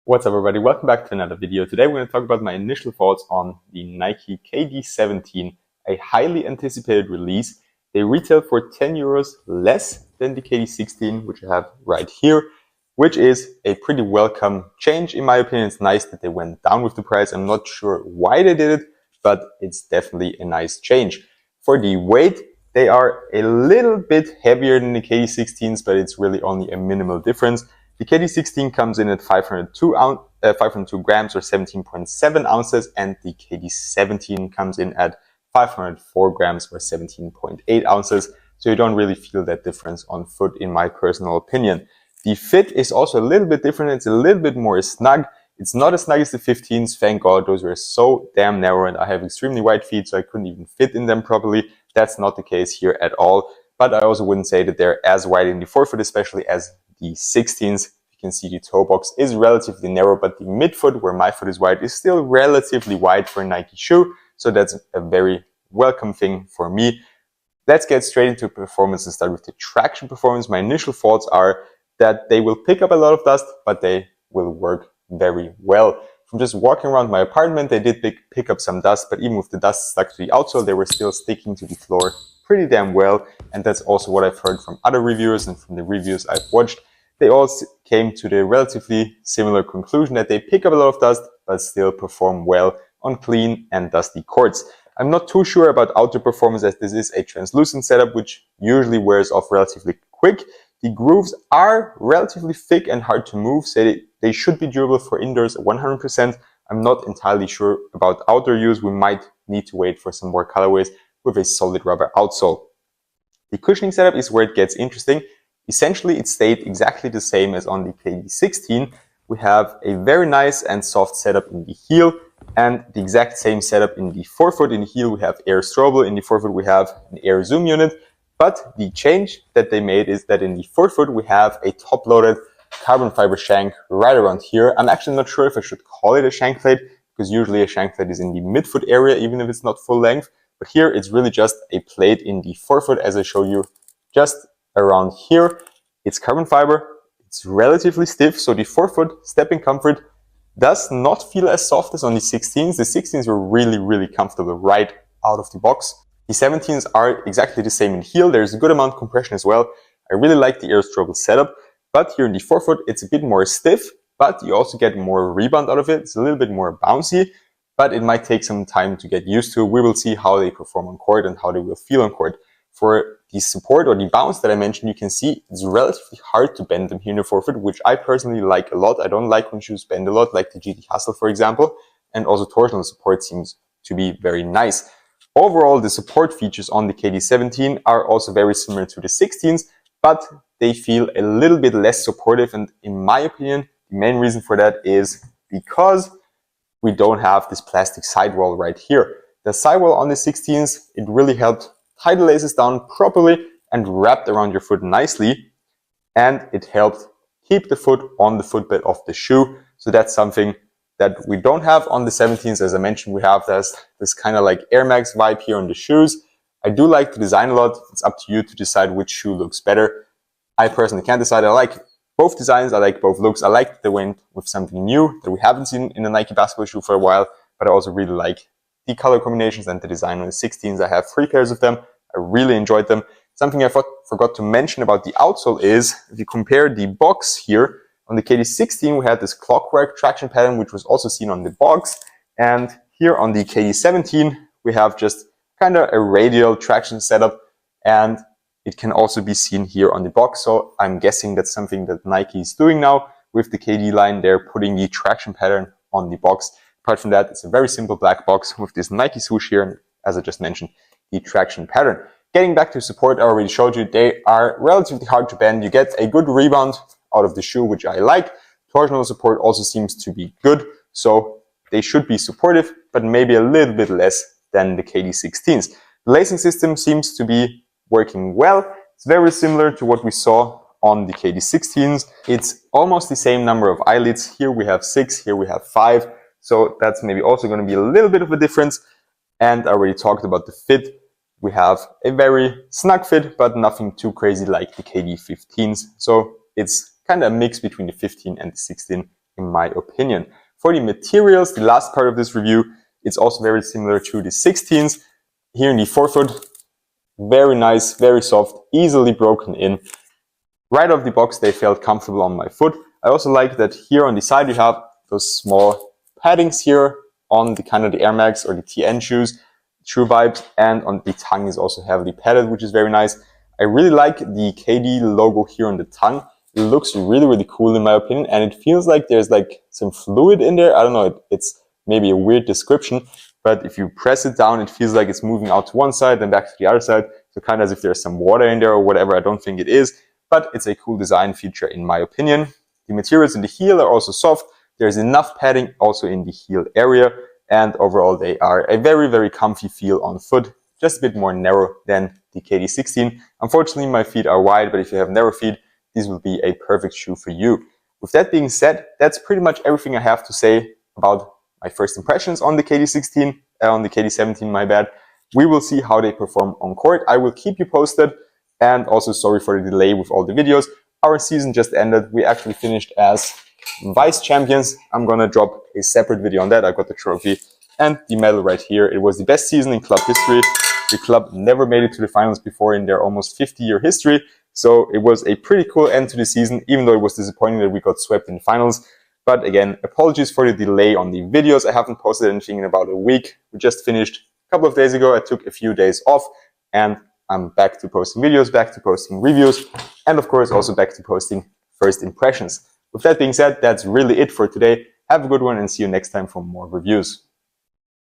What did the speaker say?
What's up everybody, welcome back to another video. Today we're going to talk about my initial thoughts on the Nike KD17, a highly anticipated release. They retail for 10 euros less than the KD16, which I have right here, which is a pretty welcome change. In my opinion, it's nice that they went down with the price. I'm not sure why they did it, but it's definitely a nice change. For the weight, they are a little bit heavier than the KD16s, but it's really only a minimal difference. The KD16 comes in at 502 grams or 17.7 ounces, and the KD17 comes in at 504 grams or 17.8 ounces. So you don't really feel that difference on foot, in my personal opinion. The fit is also a little bit different. It's a little bit more snug. It's not as snug as the 15s, thank God. Those were so damn narrow, and I have extremely wide feet, so I couldn't even fit in them properly. That's not the case here at all. But I also wouldn't say that they're as wide in the forefoot, especially as the 16s. You can see the toe box is relatively narrow, but the midfoot, where my foot is wide, is still relatively wide for a Nike shoe. So that's a very welcome thing for me. Let's get straight into performance and start with the traction performance. My initial thoughts are that they will pick up a lot of dust, but they will work very well. From just walking around my apartment, they did pick up some dust, but even with the dust stuck to the outsole, they were still sticking to the floor pretty damn well. And that's also what I've heard from other reviewers and from the reviews I've watched. They all came to the relatively similar conclusion that they pick up a lot of dust, but still perform well on clean and dusty courts. I'm not too sure about outer performance, as this is a translucent setup, which usually wears off relatively quick. The grooves are relatively thick and hard to move, so they should be durable for indoors 100%. I'm not entirely sure about outer use. We might need to wait for some more colorways with a solid rubber outsole. The cushioning setup is where it gets interesting. Essentially, it stayed exactly the same as on the KD16. We have a very nice and soft setup in the heel, and the exact same setup in the forefoot. In the heel, we have air strobel. In the forefoot, we have an air zoom unit. But the change that they made is that in the forefoot, we have a top-loaded carbon fiber shank right around here. I'm actually not sure if I should call it a shank plate, because usually a shank plate is in the midfoot area, even if it's not full length. But here, it's really just a plate in the forefoot, as I showed you just around here. It's carbon fiber. It's relatively stiff, so the forefoot stepping comfort does not feel as soft as on the 16s. The 16s were really, really comfortable right out of the box. The 17s are exactly the same in heel. There's a good amount of compression as well. I really like the air strobel setup, but here in the forefoot, it's a bit more stiff, but you also get more rebound out of it. It's a little bit more bouncy, but it might take some time to get used to. We will see how they perform on court and how they will feel on court. For the support or the bounce that I mentioned, you can see it's relatively hard to bend them here in the forefoot, which I personally like a lot. I don't like when shoes bend a lot, like the GT Hustle, for example. And also torsional support seems to be very nice. Overall, the support features on the KD17 are also very similar to the 16s, but they feel a little bit less supportive. And in my opinion, the main reason for that is because we don't have this plastic sidewall right here. The sidewall on the 16s, it really helped tie the laces down properly and wrapped around your foot nicely. And it helped keep the foot on the footbed of the shoe. So that's something that we don't have on the 17s. As I mentioned, we have this kind of like Air Max vibe here on the shoes. I do like the design a lot. It's up to you to decide which shoe looks better. I personally can't decide. I like both designs. I like both looks. I like that they went with something new that we haven't seen in a Nike basketball shoe for a while, but I also really like the color combinations and the design on the 16s. I have 3 pairs of them. I really enjoyed them. Something I forgot to mention about the outsole is, if you compare the box here, on the KD16, we had this clockwork traction pattern, which was also seen on the box. And here on the KD17, we have just kind of a radial traction setup. And it can also be seen here on the box. So I'm guessing that's something that Nike is doing now with the KD line. They're putting the traction pattern on the box. Apart from that, it's a very simple black box with this Nike swoosh here. And as I just mentioned, the traction pattern. Getting back to support, I already showed you, they are relatively hard to bend. You get a good rebound out of the shoe, which I like. Torsional support also seems to be good, so they should be supportive, but maybe a little bit less than the KD16s. The lacing system seems to be working well. It's very similar to what we saw on the KD16s. It's almost the same number of eyelets. Here we have 6, here we have 5, so that's maybe also going to be a little bit of a difference. And I already talked about the fit. We have a very snug fit, but nothing too crazy like the KD15s. So it's kind of a mix between the 15 and the 16 in my opinion. For the materials, the last part of this review, it's also very similar to the 16s. Here in the forefoot, very nice, very soft, easily broken in. Right off the box, they felt comfortable on my foot. I also like that here on the side you have those small paddings here on the kind of the Air Max or the TN shoes, True Vibes, and on the tongue is also heavily padded, which is very nice. I really like the KD logo here on the tongue. It looks really, really cool in my opinion, and it feels like there's like some fluid in there. I don't know, it's maybe a weird description, but if you press it down, it feels like it's moving out to one side, then back to the other side. So kind of as if there's some water in there or whatever. I don't think it is, but it's a cool design feature in my opinion. The materials in the heel are also soft. There's enough padding also in the heel area, and overall they are a very, very comfy feel on foot, just a bit more narrow than the KD16. Unfortunately, my feet are wide, but if you have narrow feet, this will be a perfect shoe for you. With that being said, that's pretty much everything I have to say about my first impressions on the KD16, on the KD17, my bad. We will see how they perform on court. I will keep you posted, and also sorry for the delay with all the videos. Our season just ended. We actually finished as vice champions. I'm gonna drop a separate video on that. I got the trophy and the medal right here. It was the best season in club history. The club never made it to the finals before in their almost 50-year history. So it was a pretty cool end to the season, even though it was disappointing that we got swept in the finals. But again, apologies for the delay on the videos. I haven't posted anything in about a week. We just finished a couple of days ago. I took a few days off and I'm back to posting videos, back to posting reviews, and of course also back to posting first impressions. With that being said, that's really it for today. Have a good one and see you next time for more reviews.